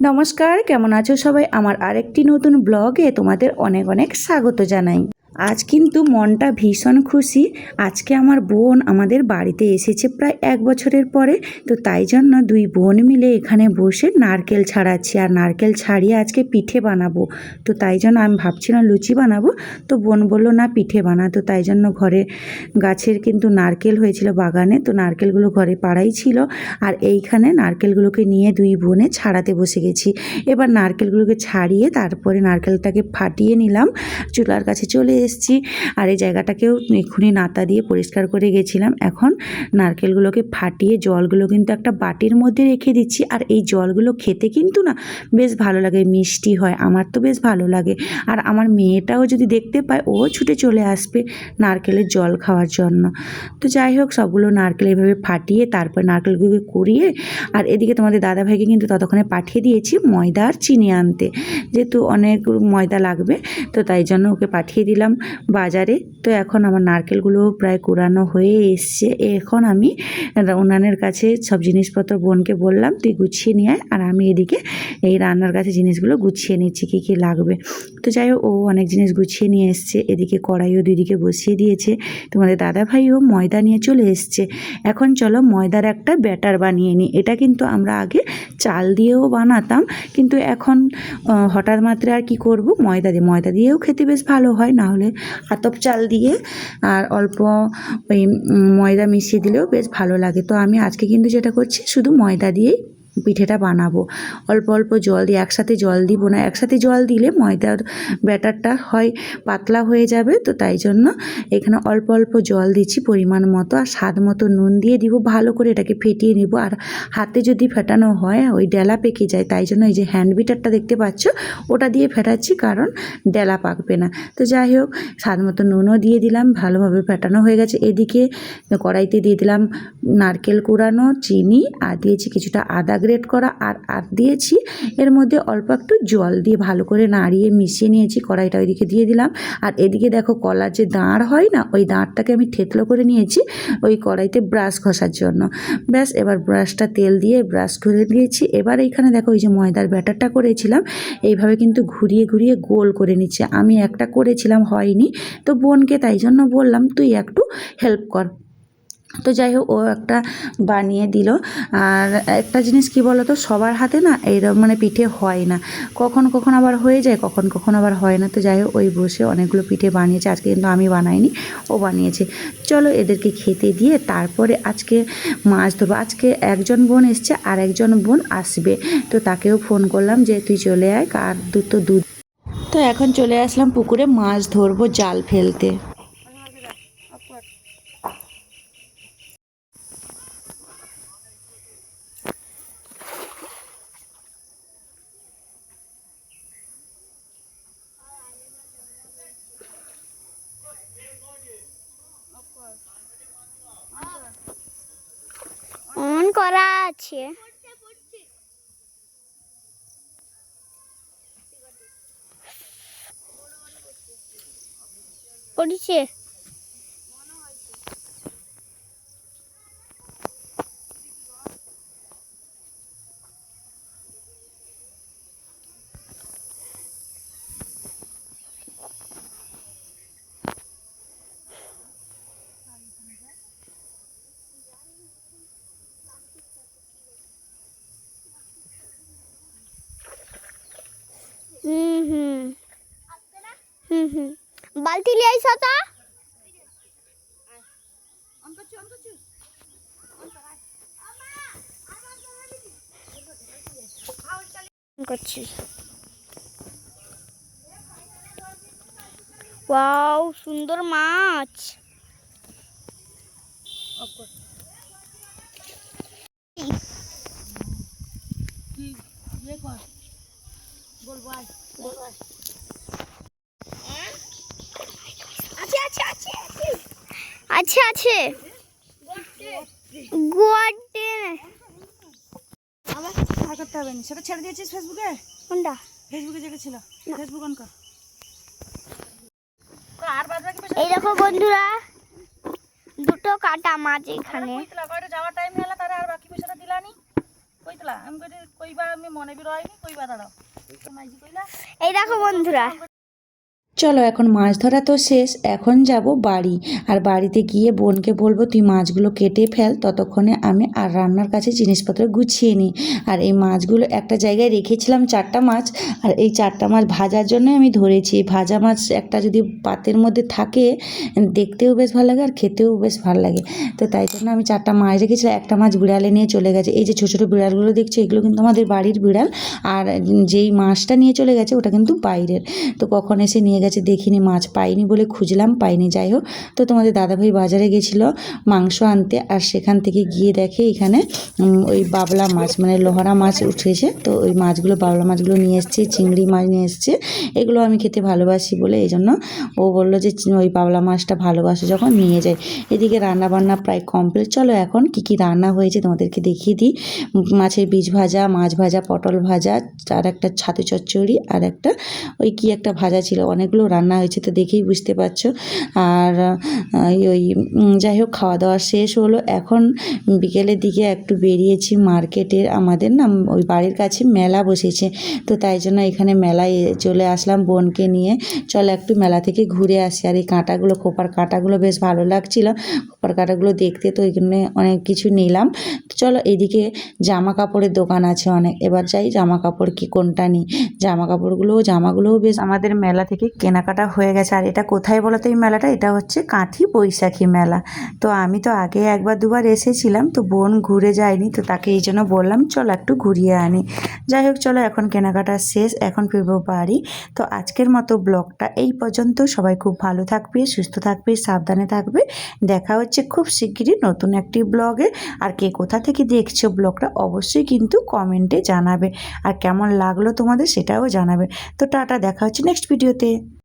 নমস্কার, কেমন আছো সবাই? আমার আরেকটি নতুন ব্লগে তোমাদের অনেক অনেক স্বাগত জানাই। আজ কিন্তু মনটা ভীষণ খুশি। আজকে আমার বোন আমাদের বাড়িতে এসেছে প্রায় 1 বছরের পরে। তো তাই জন্য দুই বোন মিলে এখানে বসে নারকেল ছাড়াচ্ছি, আর নারকেল ছাড়িয়ে আজকে পিঠে বানাবো। তো তাই জন্য আমি ভাবছিলাম লুচি বানাবো, তো বোন বললো না পিঠে বানা। তো তাই জন্য ঘরে গাছের কিন্তু নারকেল হয়েছিল বাগানে, তো নারকেলগুলো ঘরে পাড়াই ছিল। আর এইখানে নারকেলগুলোকে নিয়ে দুই বোনে ছাড়াতে বসে গেছি। এবার নারকেলগুলোকে ছাড়িয়ে তারপরে নারকেলটাকে ফাটিয়ে নিলাম, চুলার কাছে চলে এসেছি। আর এই জায়গাটাকেও এক্ষুনি নাতা দিয়ে পরিষ্কার করে গেছিলাম। এখন নারকেলগুলোকে ফাটিয়ে জলগুলো কিন্তু একটা বাটির মধ্যে রেখে দিচ্ছি। আর এই জলগুলো খেতে কিন্তু না বেশ ভালো লাগে, মিষ্টি হয়, আমার তো বেশ ভালো লাগে। আর আমার মেয়েটাও যদি দেখতে পায় ও ছুটে চলে আসবে নারকেলের জল খাওয়ার জন্য। তো যাই হোক, সবগুলো নারকেল এভাবে ফাটিয়ে তারপর নারকেলগুলোকে কুড়িয়ে, আর এদিকে তোমাদের দাদাভাইকে কিন্তু ততক্ষণে পাঠিয়ে দিয়েছি ময়দা আর চিনি আনতে, যেহেতু অনেক ময়দা লাগবে। তো তাই জন্য ওকে পাঠিয়ে দিলাম বাজারে। তো এখন আমার নারকেলগুলো প্রায় কুড়ানো হয়ে এসছে। এখন আমি উনানের কাছে সব জিনিসপত্র বোনকে বললাম তুই গুছিয়ে নিয়ে আয়, আর আমি এদিকে এই রান্নার কাছে জিনিসগুলো গুছিয়ে নিচ্ছি কী কী লাগবে। তো যাই হোক, ও অনেক জিনিস গুছিয়ে নিয়ে এসছে। এদিকে কড়াইও দুইদিকে বসিয়ে দিয়েছে। তোমাদের দাদাভাইও ময়দা নিয়ে চলে এসছে। এখন চলো ময়দার একটা ব্যাটার বানিয়ে নিই। এটা কিন্তু আমরা আগে চাল দিয়েও বানাতাম, কিন্তু এখন হঠাৎ মাত্রে আর কি করব, ময়দা দিয়েও খেতে বেশ ভালো হয়, না হলে আতপ চাল দিয়ে আর অল্প ওই ময়দা মিশিয়ে দিলেও বেশ ভালো লাগে। তো আমি আজকে কিন্তু যেটা করছি শুধু ময়দা দিয়েই পিঠেটা বানাবো। অল্প অল্প জল দিয়ে, একসাথে জল দিব না, একসাথে জল দিলে ময়দার ব্যাটারটা হয় পাতলা হয়ে যাবে। তো তাই জন্য এখানে অল্প অল্প জল দিচ্ছি পরিমাণ মতো, আর স্বাদ মতো নুন দিয়ে দিব। ভালো করে এটাকে ফেটিয়ে নিব। আর হাতে যদি ফেটানো হয় ওই ডেলা পেকে যায়, তাই জন্য এই যে হ্যান্ড বিটারটা দেখতে পাচ্ছ ওটা দিয়ে ফেটাচ্ছি, কারণ ডেলা পাকবে না। তো যাই হোক, স্বাদ মতো নুনও দিয়ে দিলাম, ভালোভাবে ফেটানো হয়ে গেছে। এদিকে কড়াইতে দিয়ে দিলাম নারকেল কুড়ানো, চিনি, আর দিয়েছি কিছুটা আদা গ্রেট করা, আর দিয়েছি এর মধ্যে অল্প একটু জল দিয়ে ভালো করে নাড়িয়ে মিশিয়ে নিয়েছি। কড়াইটা ওইদিকে দিয়ে দিলাম। আর এদিকে দেখো কলার যে দাঁড় হয় না, ওই দাঁড়টাকে আমি থেতলো করে নিয়েছি ওই কড়াইতে ব্রাশ ঘষার জন্য। ব্যাস, এবার ব্রাশটা তেল দিয়ে ব্রাশ করে দিয়েছি। এবার এইখানে দেখো ওই যে ময়দার ব্যাটারটা করেছিলাম এইভাবে কিন্তু ঘুরিয়ে ঘুরিয়ে গোল করে নিচ্ছে। আমি একটা করেছিলাম হয়নি, তো বোনকে তাই জন্য বললাম তুই একটু হেল্প কর। তো যাই হোক, ও একটা বানিয়ে দিল। আর একটা জিনিস কি বলো তো, সবার হাতে না এইরকম মানে পিঠে হয় না, কখন কখন আবার হয়ে যায়, কখন কখন আবার হয় না। তো যাই হোক, ওই বসে অনেকগুলো পিঠে বানিয়েছে। আজকে কিন্তু আমি বানাইনি, ও বানিয়েছে। চলো এদেরকে খেতে দিয়ে তারপরে আজকে মাছ ধরবো। আজকে একজন বোন এসছে, আর একজন বোন আসবে, তো তাকেও ফোন করলাম যে তুই চলে আয়, কার দুধ। তো এখন চলে আসলাম পুকুরে মাছ ধরবো জাল ফেলতে। অন করা আছে। পড়ছে। বালতি লিয়ে আইসো তো। করছি। ওয়াও, সুন্দর মাছ। আছে আছে গোয়াটে। আবার আর করতে হবে না, সেটা ছেড়ে দিয়েছিস ফেসবুকে। কোনটা? ফেসবুকে যেটা ছিল, ফেসবুক অন কর। এই দেখো বন্ধুরা, দুটো কাটা মাছ এখানে। যাওয়ার টাইম হলো, তারা আর বাকি পয়সাটা দিলানি। কইতলা আমি কইবা আমি মনে বি রয়নি কইবা দাঁড়াও মাইজি কইলা। এই দেখো বন্ধুরা, চলো এখন মাছ ধরা তো শেষ, এখন যাব বাড়ি। আর বাড়িতে গিয়ে বোনকে বলবো তুই মাছগুলো কেটে ফেল, ততক্ষণে আমি আর রান্নার কাছে জিনিসপত্র গুছিয়ে নিই। আর এই মাছগুলো একটা জায়গায় রেখেছিলাম 4টা মাছ, আর এই 4টা মাছ ভাজার জন্য আমি ধরেছি। ভাজা মাছ একটা যদি পাতের মধ্যে থাকে দেখতেও বেশ ভালো লাগে আর খেতেও বেশ ভালো লাগে। তো তাই জন্য আমি 4টা মাছ রেখেছিলাম, একটা মাছ বিড়ালে নিয়ে চলে গেছে। এই যে ছোটো ছোটো বিড়ালগুলো দেখছো এগুলো কিন্তু আমাদের বাড়ির বিড়াল, আর যেই মাছটা নিয়ে চলে গেছে ওটা কিন্তু বাইরের। তো কখন এসে নিয়ে গেছে দেখিনি, মাছ পাইনি বলে খুঁজলাম, পাইনি। যাই হোক, তো তোমাদের দাদাভাই বাজারে গেছিলো মাংস আনতে, আর সেখান থেকে গিয়ে দেখে এখানে ওই বাবলা মাছ মানে লোহারা মাছ উঠেছে। তো ওই মাছগুলো বাবলা মাছগুলো নিয়ে এসছে, চিংড়ি মাছ নিয়ে এসছে। এগুলো আমি খেতে ভালোবাসি বলে এই জন্য ও বললো যে ওই বাবলা মাছটা ভালোবাসে যখন নিয়ে যায়। এদিকে রান্না বান্না প্রায় কমপ্লিট। চলো এখন কি কি রান্না হয়েছে তোমাদেরকে দেখিয়ে দিই। মাছের বীজ ভাজা, মাছ ভাজা, পটল ভাজা, আর একটা ছাতু চচ্চড়ি, আর একটা ওই কি একটা ভাজা ছিল। অনেকগুলো রান্না হয়েছে তো দেখেই বুঝতে পারছো। আর যাই হোক, খাওয়া দাওয়া শেষ হলো। এখন বিকেলের দিকে একটু বেরিয়েছি মার্কেটে। আমাদের না ওই বাড়ির কাছে মেলা বসেছে, তো তাই জন্য এখানে মেলায় চলে আসলাম বোনকে নিয়ে। চলো একটু মেলা থেকে ঘুরে আসি। আর এই কাঁটাগুলো, খোপার কাঁটাগুলো বেশ ভালো লাগছিল, খোপার কাঁটাগুলো দেখতে, তো এখানে অনেক কিছু নিলাম। চলো এইদিকে জামা কাপড়ের দোকান আছে অনেক, এবার যাই জামা কাপড় কি কোনটা নিই। জামাগুলোও বেশ আমাদের মেলা থেকে কেনাকাটা হয়ে গেছে। আর এটা কোথায় বলো তো এই মেলাটা? এটা হচ্ছে কাঁথি বৈশাখী মেলা। তো আমি তো আগে একবার দুবার এসেছিলাম, তো বোন ঘুরে যায়নি, তো তাকে এই জন্য বললাম চলো একটু ঘুরিয়ে আনি। যাই হোক, চলো এখন কেনাকাটা শেষ, এখন ফিরবো বাড়ি। তো আজকের মতো ব্লগটা এই পর্যন্ত। সবাই খুব ভালো থাকবে, সুস্থ থাকবে, সাবধানে থাকবে। দেখা হচ্ছে খুব শিগগিরই নতুন একটি ব্লগে। আর কে কোথা থেকে দেখছো ব্লগটা অবশ্যই কিন্তু কমেন্টে জানাবে, আর কেমন লাগলো তোমাদের সেটাও জানাবে। তো টাটা, দেখা হচ্ছে নেক্সট ভিডিওতে।